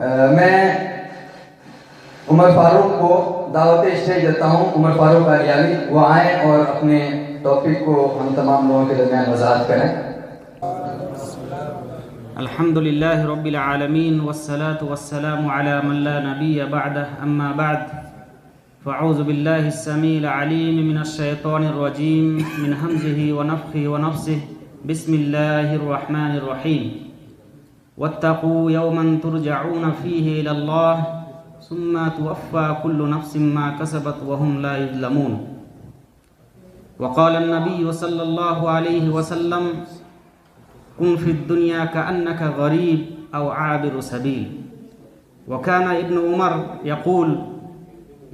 मैं उमर फारूक को दावत स्टेज देता हूँ। उमर फारूक आलियावी वो आए और अपने टॉपिक को हम तमाम लोगों के दरमियान वज़ाहत करें। अल्हम्दुलिल्लाहि रब्बिल आलमीन वस्सलातु वस्सलामु अला मन ला नबिय्य बअदह अम्मा बअद फ़अऊज़ु बिल्लाहि स्समीइल अलीम मिनश शैतानिर रजीम मिन हमज़िहि व नफ़्ख़िहि व नफ़्सिहि बिस्मिल्लाहिर रहमानिर रहीम वत्तक़ू यौमन तुरजऊन फ़ीहि इलल्लाह सुम्मा तुवफ़्फ़ा कुल्लु नफ़्सिन मा कसबत व हुम ला युज़लमून वक़ाल अन्नबिय्यु सल्लल्लाहु अलैहि वसल्लम कुन फ़िद दुनिया कअन्नका गरीब औ आबिरु सबील वकाना इब्नु उमर यक़ूल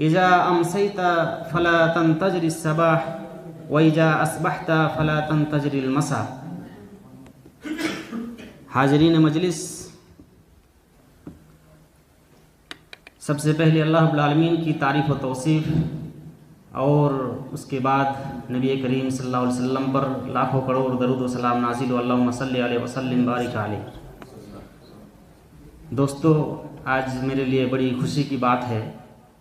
इज़ा अमसैता फ़ला तंतज़िर अस्सबाह व इज़ा अस्बहता फ़ला तंतज़िर अलमसा। हाज़रीन मजलिस, सबसे पहले अल्लाह रब्बुल आलमीन की तारीफ़ व तौसीफ़ और उसके बाद नबी करीम सल्लल्लाहु अलैहि वसल्लम पर लाखों करोड़ दरूद व सलाम नाज़िल व अल्लाहुम्मा सल्लि अलैहि वसल्लिम बारिक अलैहि। दोस्तों, आज मेरे लिए बड़ी खुशी की बात है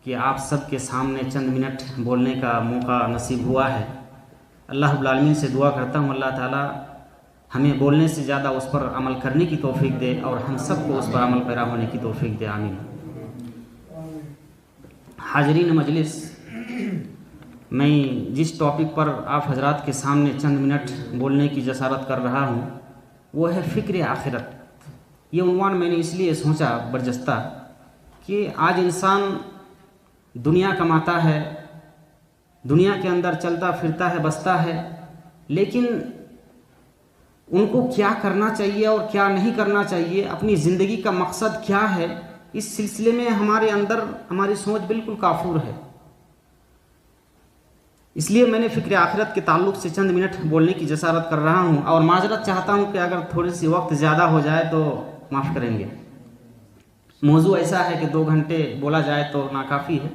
कि आप सब के सामने चंद मिनट बोलने का मौका नसीब हुआ है। अल्लाह रब्बुल आलमीन से दुआ करता हूँ अल्लाह ताला हमें बोलने से ज़्यादा उस पर अमल करने की तौफीक दे और हम सबको उस पर अमल पैरा होने की तौफीक दे, आमीन। हाज़रीन मजलिस, मैं जिस टॉपिक पर आप हजरात के सामने चंद मिनट बोलने की जसारत कर रहा हूँ वो है फ़िक्र आखिरत। ये उन्वान मैंने इसलिए सोचा बरजस्ता कि आज इंसान दुनिया कमाता है, दुनिया के अंदर चलता फिरता है, बसता है, लेकिन उनको क्या करना चाहिए और क्या नहीं करना चाहिए, अपनी ज़िंदगी का मकसद क्या है, इस सिलसिले में हमारे अंदर हमारी सोच बिल्कुल काफूर है। इसलिए मैंने फ़िक्र आखिरत के ताल्लुक़ से चंद मिनट बोलने की जसारत कर रहा हूँ और माजरत चाहता हूँ कि अगर थोड़ी सी वक्त ज़्यादा हो जाए तो माफ़ करेंगे। मौजू ऐसा है कि 2 घंटे बोला जाए तो नाकाफ़ी है।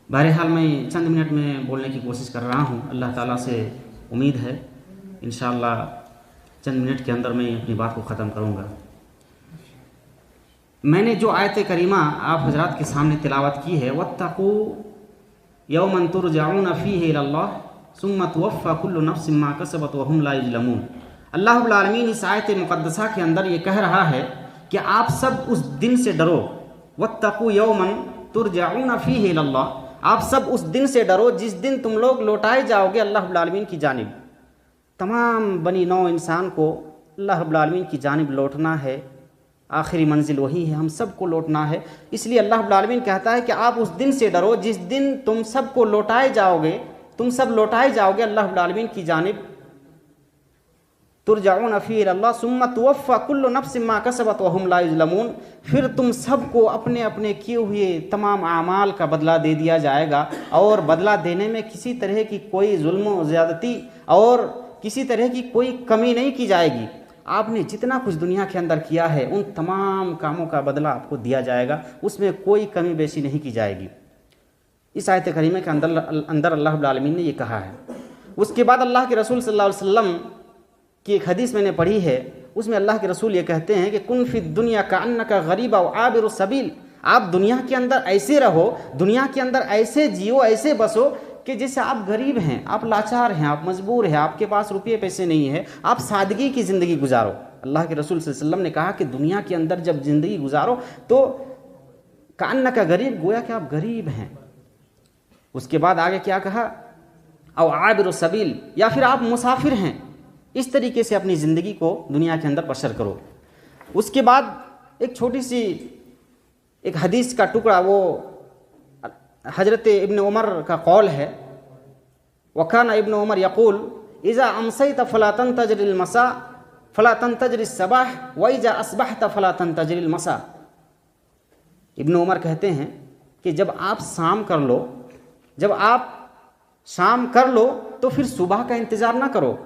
बहरहाल मैं चंद मिनट में बोलने की कोशिश कर रहा हूँ। अल्लाह ताला से उम्मीद है इंशाअल्लाह चंद मिनट के अंदर मैं अपनी बात को ख़त्म करूँगा। मैंने जो आयत करीमा आप हजरात के सामने तिलावत की है, वत्तक़ू यौमन तुरजऊन फ़ीहि इलल्लाह सुम्मा तुवफ़्फ़ा कुल्लु नफ़्सिन मा कसबत व हुम ला युज़लमून। अल्लाह रब्बुल आलमीन इस आयत मुक़द्दसा के अंदर ये कह रहा है कि आप सब उस दिन से डरो। वत्तक़ू यौमन तुरजऊन फ़ीहि इलल्लाह, आप सब उस दिन से डरो जिस दिन तुम लोग लौटाए जाओगे अल्लाह रब्बुल आलमीन की जानिब। तमाम बनी नौ इंसान को अल्लाह रब्बुल आलमीन की जानिब लौटना है। आखिरी मंजिल वही है, हम सब को लौटना है। इसलिए अल्लाह रब्बुल आलमीन कहता है कि आप उस दिन से डरो जिस दिन तुम सब को लौटाए जाओगे, तुम सब लौटाए जाओगे अल्लाह रब्बुल आलमीन की जानिब। तुरजऊन फ़ीहि इलल्लाह सुम्मा तुवफ़्फ़ा कुल्लु नफ़्सिन मा कसबत व हुम ला युज़लमून। फिर तुम सबको अपने अपने किए हुए तमाम आमाल का बदला दे दिया जाएगा और बदला देने में किसी तरह की कोई जुल्म व ज़्यादती और किसी तरह की कोई कमी नहीं की जाएगी। आपने जितना कुछ दुनिया के अंदर किया है उन तमाम कामों का बदला आपको दिया जाएगा, उसमें कोई कमी बेशी नहीं की जाएगी। इस आयत करीमे के अंदर अल्लाह रब्बुल आलमीन ने ये कहा है। उसके बाद अल्लाह के रसूल सल्लल्लाहु अलैहि वसल्लम की एक हदीस मैंने पढ़ी है, उसमें अल्लाह के रसूल ये कहते हैं कि कुन फ़िद दुनिया कअन्नका गरीब औ आबिरु सबील। आप दुनिया के अंदर ऐसे रहो, दुनिया के अंदर ऐसे जियो, ऐसे बसो कि जैसे आप गरीब हैं, आप लाचार हैं, आप मजबूर हैं, आपके पास रुपये पैसे नहीं है, आप सादगी की ज़िंदगी गुजारो। अल्लाह के रसूल सल्लल्लाहु अलैहि वसल्लम ने कहा कि दुनिया के अंदर जब ज़िंदगी गुजारो तो कअन्नका गरीब, गोया कि आप गरीब हैं। उसके बाद आगे क्या कहा, औ आबिरु सबील, या फिर आप मुसाफिर हैं। इस तरीके से अपनी ज़िंदगी को दुनिया के अंदर बसर करो। उसके बाद एक छोटी सी एक हदीस का टुकड़ा, वो हज़रत इब्न उमर का कौल है। वकाना इब्न उमर यक़ूल इज़ा अमसैत फ़ला तंतज़िर अलमसा फ़ला तंतज़िर अस्सबाह व इज़ा अस्बहत फ़ला तंतज़िर अलमसा। इब्न उमर कहते हैं कि जब आप शाम कर लो, जब आप शाम कर लो तो फिर सुबह का इंतज़ार ना करो।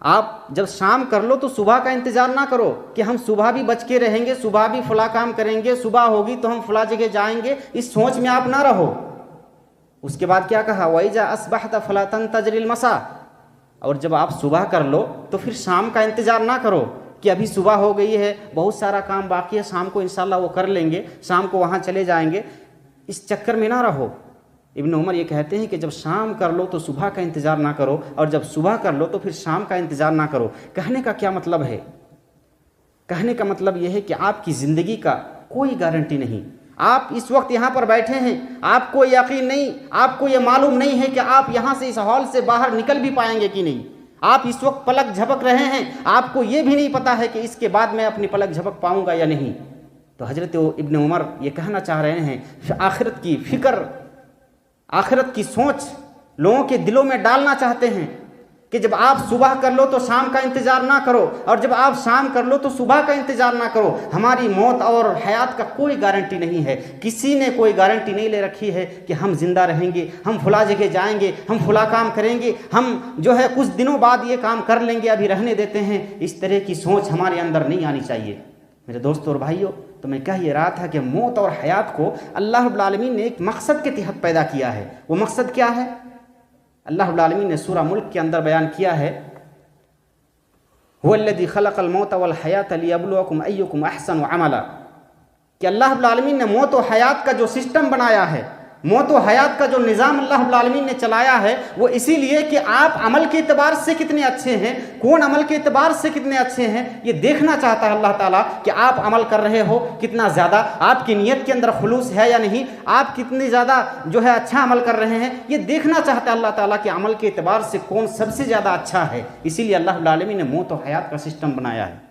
आप जब शाम कर लो तो सुबह का इंतज़ार ना करो कि हम सुबह भी बच के रहेंगे, सुबह भी फला काम करेंगे, सुबह होगी तो हम फला जगह जाएंगे, इस सोच में आप ना रहो। उसके बाद क्या कहा, वइज़ा अस्बहत फला तंतज़िर अलमसा, और जब आप सुबह कर लो तो फिर शाम का इंतज़ार ना करो कि अभी सुबह हो गई है, बहुत सारा काम बाकी है, शाम को इंशाल्लाह वो कर लेंगे, शाम को वहाँ चले जाएंगे, इस चक्कर में ना रहो। इब्न उमर ये कहते हैं कि जब शाम कर लो तो सुबह का इंतज़ार ना करो, और जब सुबह कर लो तो फिर शाम का इंतज़ार ना करो। कहने का क्या मतलब है? कहने का मतलब यह है कि आपकी ज़िंदगी का कोई गारंटी नहीं। आप इस वक्त यहाँ पर बैठे हैं, आपको यकीन नहीं, आपको ये मालूम नहीं है कि आप यहाँ से इस हॉल से बाहर निकल भी पाएंगे कि नहीं। आप इस वक्त पलक झपक रहे हैं, आपको ये भी नहीं पता है कि इसके बाद मैं अपनी पलक झपक पाऊंगा या नहीं। तो हज़रत इब्न उमर ये कहना चाह रहे हैं, आखिरत की फ़िक्र, आखिरत की सोच लोगों के दिलों में डालना चाहते हैं कि जब आप सुबह कर लो तो शाम का इंतज़ार ना करो, और जब आप शाम कर लो तो सुबह का इंतज़ार ना करो। हमारी मौत और हयात का कोई गारंटी नहीं है। किसी ने कोई गारंटी नहीं ले रखी है कि हम जिंदा रहेंगे, हम फुला जगह जाएंगे, हम फुला काम करेंगे, हम जो है कुछ दिनों बाद ये काम कर लेंगे, अभी रहने देते हैं। इस तरह की सोच हमारे अंदर नहीं आनी चाहिए। मेरे दोस्तों और भाइयों, तो मैं कह ये रहा था कि मौत और हयात को अल्लाह रब्बुल आलमीन ने एक मकसद के तहत पैदा किया है। वो मकसद क्या है? अल्लाह रब्बुल आलमीन ने सूरा मुल्क के अंदर बयान किया है, हुवल्लज़ी खलक़ल मौत वल हयात लियब्लुवकुम अय्युकुम अहसनु अमला, कि अल्लाह रब्बुल आलमीन ने मौत और हयात का जो सिस्टम बनाया है, मौत और हयात का जो निज़ाम अल्लाह रब्बुल आलमीन ने चलाया है, वो इसीलिए कि आप अमल के एतबार से कितने अच्छे हैं, कौन अमल के एतबार से कितने अच्छे हैं, ये देखना चाहता है अल्लाह ताला कि आप अमल कर रहे हो कितना ज़्यादा, आपकी नीयत के अंदर खुलूस है या नहीं, आप कितनी ज़्यादा जो है अच्छा अमल कर रहे हैं, ये देखना चाहता है अल्लाह ताला कि अमल के एतबार से कौन सबसे ज़्यादा अच्छा है। इसीलिए अल्लाह रब्बुल आलमीन ने मौत और हयात का सिस्टम बनाया है।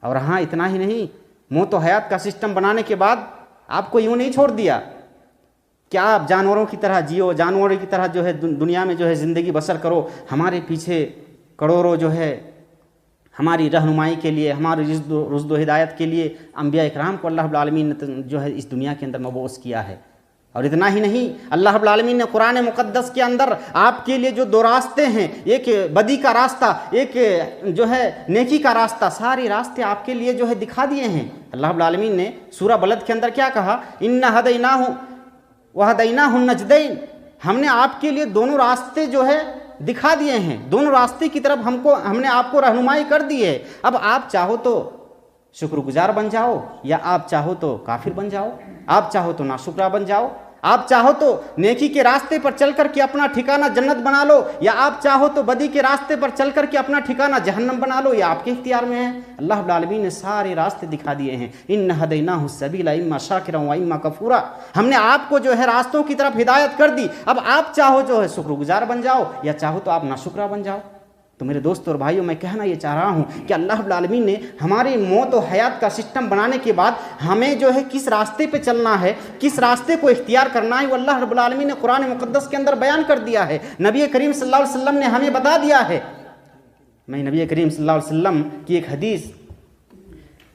और हाँ, इतना ही नहीं, मौत और हयात का सिस्टम बनाने के बाद आपको यूँ नहीं छोड़ दिया कि आप जानवरों की तरह जियो, जानवरों की तरह जो है दुनिया में जो है ज़िंदगी बसर करो। हमारे पीछे करोड़ों जो है हमारी रहनुमाई के लिए, हमारी रुज़्द हिदायत के लिए अंबिया इकराम को अल्लाह रब्बुल आलमीन ने जो है इस दुनिया के अंदर मबऊस किया है। और इतना ही नहीं, अल्लाह रब्बुल आलमीन ने कुरान मुक़द्दस के अंदर आपके लिए जो दो रास्ते हैं, एक बदी का रास्ता, एक जो है नेकी का रास्ता, सारे रास्ते आपके लिए जो है दिखा दिए हैं। अल्लाह रब्बुल आलमीन ने सूरा बलद के अंदर क्या कहा, इन्ना हदैनाहु वहदैनाहु नजदैन, हमने आपके लिए दोनों रास्ते जो है दिखा दिए हैं, दोनों रास्ते की तरफ हमने आपको रहनुमाई कर दी है। अब आप चाहो तो शुक्रगुजार बन जाओ, या आप चाहो तो काफिर बन जाओ, आप चाहो तो नाशुक्रा बन जाओ, आप चाहो तो नेकी के रास्ते पर चल कर के अपना ठिकाना जन्नत बना लो, या आप चाहो तो बदी के रास्ते पर चल कर के अपना ठिकाना जहन्नम बना लो, या आपके इख्तियार में है। अल्लाह रब्बुल आलमीन ने सारे रास्ते दिखा दिए हैं। इन्ना हदैनाहु सबीला इम्मा शाकिरन व इम्मा कफूरा, हमने आपको जो है रास्तों की तरफ हिदायत कर दी। अब आप चाहो जो है शुक्रगुजार बन जाओ, या चाहो तो आप नाशुक्रा बन जाओ। तो मेरे दोस्तों और भाइयों, मैं कहना ये चाह रहा हूँ कि अल्लाह रब्बुल आलमीन ने हमारी मौत और हयात का सिस्टम बनाने के बाद हमें जो है किस रास्ते पे चलना है, किस रास्ते को इख्तियार करना है, वो अल्लाह रब्बुल आलमीन ने कुरान मुक़द्दस के अंदर बयान कर दिया है। नबी करीम सल्लल्लाहु अलैहि वसल्लम ने हमें बता दिया है। मैं नबी करीम सल्लल्लाहु अलैहि वसल्लम की एक हदीस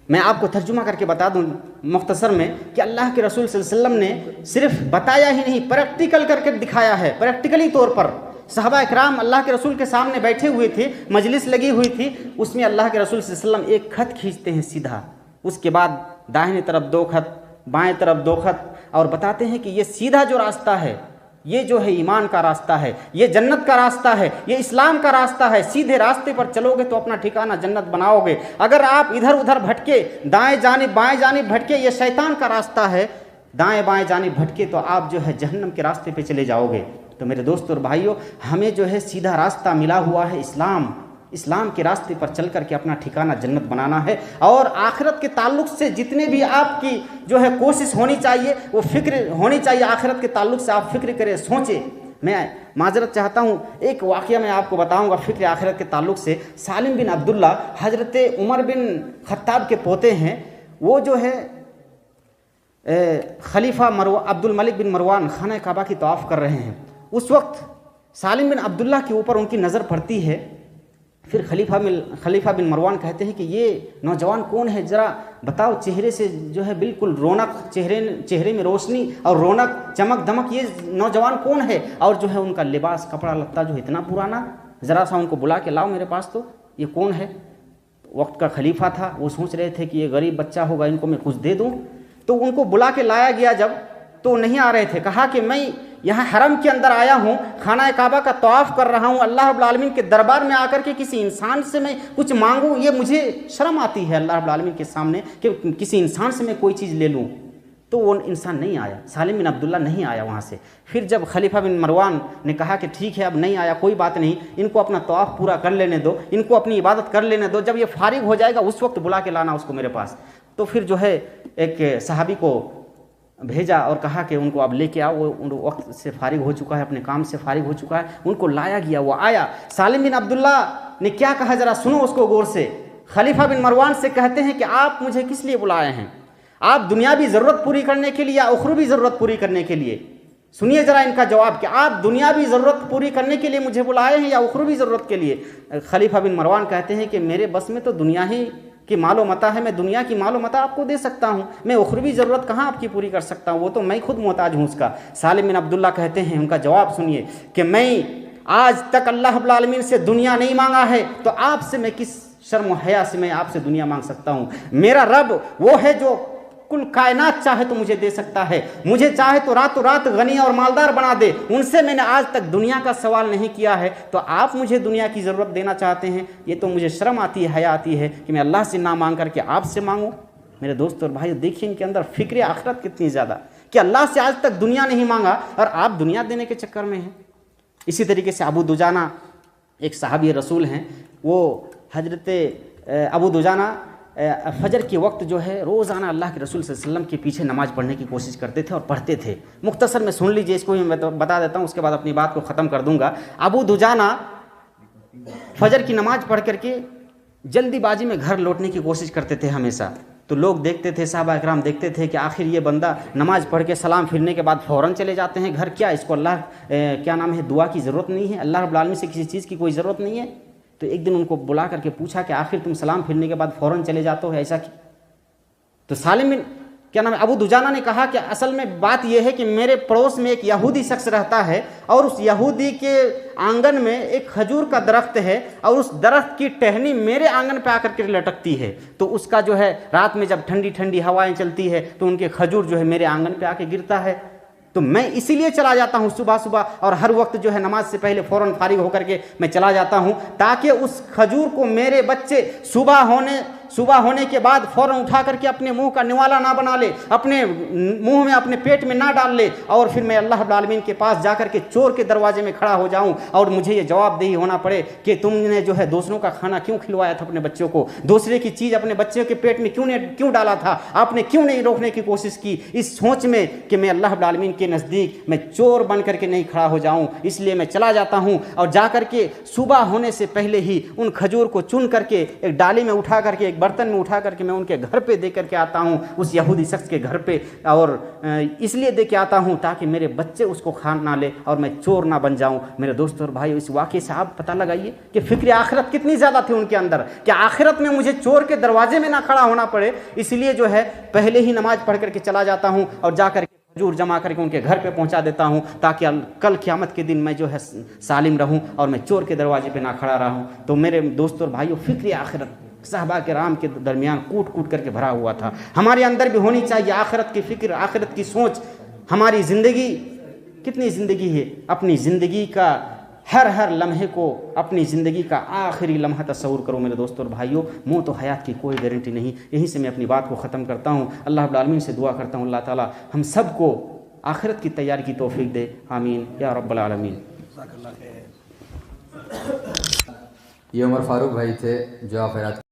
मैं आपको तर्जुमा करके बता दूँ मुख्तसर में, कि अल्लाह के रसूल सल्लल्लाहु अलैहि वसल्लम ने सिर्फ बताया ही नहीं, प्रैक्टिकल करके दिखाया है। प्रैक्टिकली तौर पर सहाबा इकराम अल्लाह के रसूल के सामने बैठे हुए थे, मजलिस लगी हुई थी, उसमें अल्लाह के रसूल सल्लल्लाहु अलैहि वसल्लम एक खत खींचते हैं सीधा, उसके बाद दाहिने तरफ 2 खत, बाएं तरफ 2 खत, और बताते हैं कि ये सीधा जो रास्ता है, ये जो है ईमान का रास्ता है, ये जन्नत का रास्ता है, ये इस्लाम का रास्ता है। सीधे रास्ते पर चलोगे तो अपना ठिकाना जन्नत बनाओगे। अगर आप इधर उधर भटके, दाएं जानिब बाएं जानिब भटके, ये शैतान का रास्ता है, दाएं बाएं जानिब भटके तो आप जो है जहन्नम के रास्ते पे चले जाओगे। तो मेरे दोस्तों और भाइयों, हमें जो है सीधा रास्ता मिला हुआ है इस्लाम, इस्लाम के रास्ते पर चल करके अपना ठिकाना जन्नत बनाना है। और आखिरत के ताल्लुक से जितने भी आपकी जो है कोशिश होनी चाहिए, वो फिक्र होनी चाहिए, आखिरत के ताल्लुक से आप फिक्र करें, सोचें। मैं माजरत चाहता हूँ, एक वाक़या मैं आपको बताऊँगा फिक्र आखिरत के ताल्लुक से। सालिम बिन अब्दुल्ला हज़रत उमर बिन खत्ताब के पोते हैं, वो जो है खलीफा अब्दुल मलिक बिन मरवान खाना काबा की तवाफ़ कर रहे हैं। उस वक्त सालिम बिन अब्दुल्ला के ऊपर उनकी नज़र पड़ती है। फिर खलीफा बिन मरवान कहते हैं कि ये नौजवान कौन है, ज़रा बताओ, चेहरे से जो है बिल्कुल रौनक, चेहरे में रोशनी और रौनक, चमक धमक, ये नौजवान कौन है? और जो है उनका लिबास, कपड़ा लत्ता जो है इतना पुराना, ज़रा सा उनको बुला के लाओ मेरे पास, तो ये कौन है? वक्त का खलीफा था, वो सोच रहे थे कि ये गरीब बच्चा होगा, इनको मैं कुछ दे दूँ। तो उनको बुला के लाया गया जब, तो नहीं आ रहे थे। कहा कि मैं यहाँ हरम के अंदर आया हूँ, खाना काबा का तवाफ़ कर रहा हूँ, अल्लाह रब्बुल आलमीन के दरबार में आकर के किसी इंसान से मैं कुछ मांगूँ, ये मुझे शर्म आती है अल्लाह रब्बुल आलमीन के सामने कि किसी इंसान से मैं कोई चीज़ ले लूँ। तो वो इंसान नहीं आया, सालिम बिन अब्दुल्ला नहीं आया वहाँ से। फिर जब खलीफा बिन मरवान ने कहा कि ठीक है अब नहीं आया कोई बात नहीं, इनको अपना तवाफ़ पूरा कर लेने दो, इनको अपनी इबादत कर लेने दो, जब ये फारिग हो जाएगा उस वक्त बुला के लाना उसको मेरे पास। तो फिर जो है एक सहाबी को भेजा और कहा कि उनको अब लेके आओ, वो वक्त से फारिग हो चुका है, अपने काम से फारिग हो चुका है। उनको लाया गया, वो आया। सालिम बिन अब्दुल्ला ने क्या कहा जरा सुनो उसको गौर से। खलीफा बिन मरवान से कहते हैं कि आप मुझे किस लिए बुलाए हैं, आप दुनियावी ज़रूरत पूरी करने के लिए या उखरवी ज़रूरत पूरी करने के लिए? सुनिए ज़रा इनका जवाब कि आप दुनियावी ज़रूरत पूरी करने के लिए मुझे बुलाए हैं या उखरवी ज़रूरत के लिए? खलीफा बिन मरवान कहते हैं कि मेरे बस में तो दुनिया ही की मालो मता है, मैं दुनिया की मालो मता आपको दे सकता हूँ, मैं उखरवी ज़रूरत कहाँ आपकी पूरी कर सकता हूँ, वो तो मैं खुद मोहताज हूँ उसका। सालिम बिन अब्दुल्ला कहते हैं, उनका जवाब सुनिए कि मैं आज तक अल्लाह रब्बुल आलमीन से दुनिया नहीं मांगा है, तो आपसे मैं किस शर्म हया से मैं आपसे दुनिया मांग सकता हूँ? मेरा रब वो है जो कुल कायनात चाहे तो मुझे दे सकता है, मुझे चाहे तो रातों रात गनी और मालदार बना दे, उनसे मैंने आज तक दुनिया का सवाल नहीं किया है, तो आप मुझे दुनिया की ज़रूरत देना चाहते हैं? ये तो मुझे शर्म आती है, हया आती है कि मैं अल्लाह से ना मांग करके आपसे मांगूँ। मेरे दोस्त और भाई देखिए इनके अंदर फ़िक्र आखिरत कितनी ज़्यादा, कि अल्लाह से आज तक दुनिया नहीं मांगा और आप दुनिया देने के चक्कर में हैं। इसी तरीके से अबू दुजाना एक सहाबी रसूल हैं, वो हजरत अबू दुजाना फजर के वक्त जो है रोज़ाना अल्लाह के रसूल सल्लल्लाहु अलैहि वसल्लम के पीछे नमाज़ पढ़ने की कोशिश करते थे और पढ़ते थे। मुख्तसर में सुन लीजिए, इसको मैं बता देता हूँ, उसके बाद अपनी बात को ख़त्म कर दूँगा। अबू दुजाना फजर की नमाज़ पढ़ करके जल्दीबाजी में घर लौटने की कोशिश करते थे हमेशा। तो लोग देखते थे, सहाबा इकराम देखते थे कि आखिर ये बंदा नमाज़ पढ़ के सलाम फिरने के बाद फ़ौरन चले जाते हैं घर, क्या इसको अल्लाह क्या नाम है दुआ की ज़रूरत नहीं है, अल्लाह रब्बुल आलमीन से किसी चीज़ की कोई ज़रूरत नहीं है? तो एक दिन उनको बुला करके पूछा कि आखिर तुम सलाम फिरने के बाद फ़ौरन चले जाते हो, ऐसा क्यों? तो सालिम बिन क्या नाम है अबू दुजाना ने कहा कि असल में बात यह है कि मेरे पड़ोस में एक यहूदी शख्स रहता है और उस यहूदी के आंगन में एक खजूर का दरख्त है और उस दरख्त की टहनी मेरे आंगन पे आकर के लटकती है, तो उसका जो है रात में जब ठंडी ठंडी हवाएं चलती है तो उनके खजूर जो है मेरे आंगन पे आके गिरता है, तो मैं इसीलिए चला जाता हूँ सुबह सुबह और हर वक्त जो है नमाज से पहले फ़ौरन फारिग होकर के मैं चला जाता हूँ, ताकि उस खजूर को मेरे बच्चे सुबह होने के बाद फ़ौरन उठा करके अपने मुंह का निवाला ना बना ले, अपने मुंह में अपने पेट में ना डाल ले, और फिर मैं अल्लाह रब्बुल आलमीन के पास जाकर के चोर के दरवाजे में खड़ा हो जाऊं और मुझे ये जवाबदेही होना पड़े कि तुमने जो है दूसरों का खाना क्यों खिलवाया था अपने बच्चों को, दूसरे की चीज़ अपने बच्चों के पेट में क्यों डाला था, आपने क्यों नहीं रोकने की कोशिश की, इस सोच में कि मैं अल्लाह रब्बुल आलमीन के नज़दीक मैं चोर बन करके नहीं खड़ा हो जाऊँ, इसलिए मैं चला जाता हूँ और जा करके सुबह होने से पहले ही उन खजूर को चुन करके एक डाली में उठा करके एक बर्तन में उठा करके मैं उनके घर पे दे करके आता हूँ, उस यहूदी शख्स के घर पे, और इसलिए दे के आता हूँ ताकि मेरे बच्चे उसको खा ना ले और मैं चोर ना बन जाऊँ। मेरे दोस्तों और भाई इस वाक़े से आप पता लगाइए कि फ़िक्र आखिरत कितनी ज़्यादा थी उनके अंदर, कि आखिरत में मुझे चोर के दरवाजे में ना खड़ा होना पड़े, इसलिए जो है पहले ही नमाज पढ़ करके चला जाता हूँ और जा करके खजूर जमा करके उनके घर पे पहुंचा देता हूं, ताकि कल क़यामत के दिन मैं जो है सालिम रहूं और मैं चोर के दरवाजे पे ना खड़ा रहूं। तो मेरे दोस्तों और भाइयों फ़िक्र आखिरत सहाबा किराम के दरमियान कूट कूट करके भरा हुआ था। हमारे अंदर भी होनी चाहिए आखिरत की फ़िक्र, आखिरत की सोच। हमारी ज़िंदगी कितनी ज़िंदगी है, अपनी ज़िंदगी का हर लम्हे को अपनी ज़िंदगी का आखिरी लम्हा तस्वुर करो मेरे दोस्तों और भाइयों। मौत और हयात की कोई गारंटी नहीं। यहीं से मैं अपनी बात को ख़त्म करता हूँ। अल्लाह रब्बुल आलमीन से दुआ करता हूँ अल्लाह ताला हम सब को आखिरत की तैयारी की तौफीक दे, आमीन या रब्बल आलमीन। ये उमर फारूक भाई थे जो आखिरत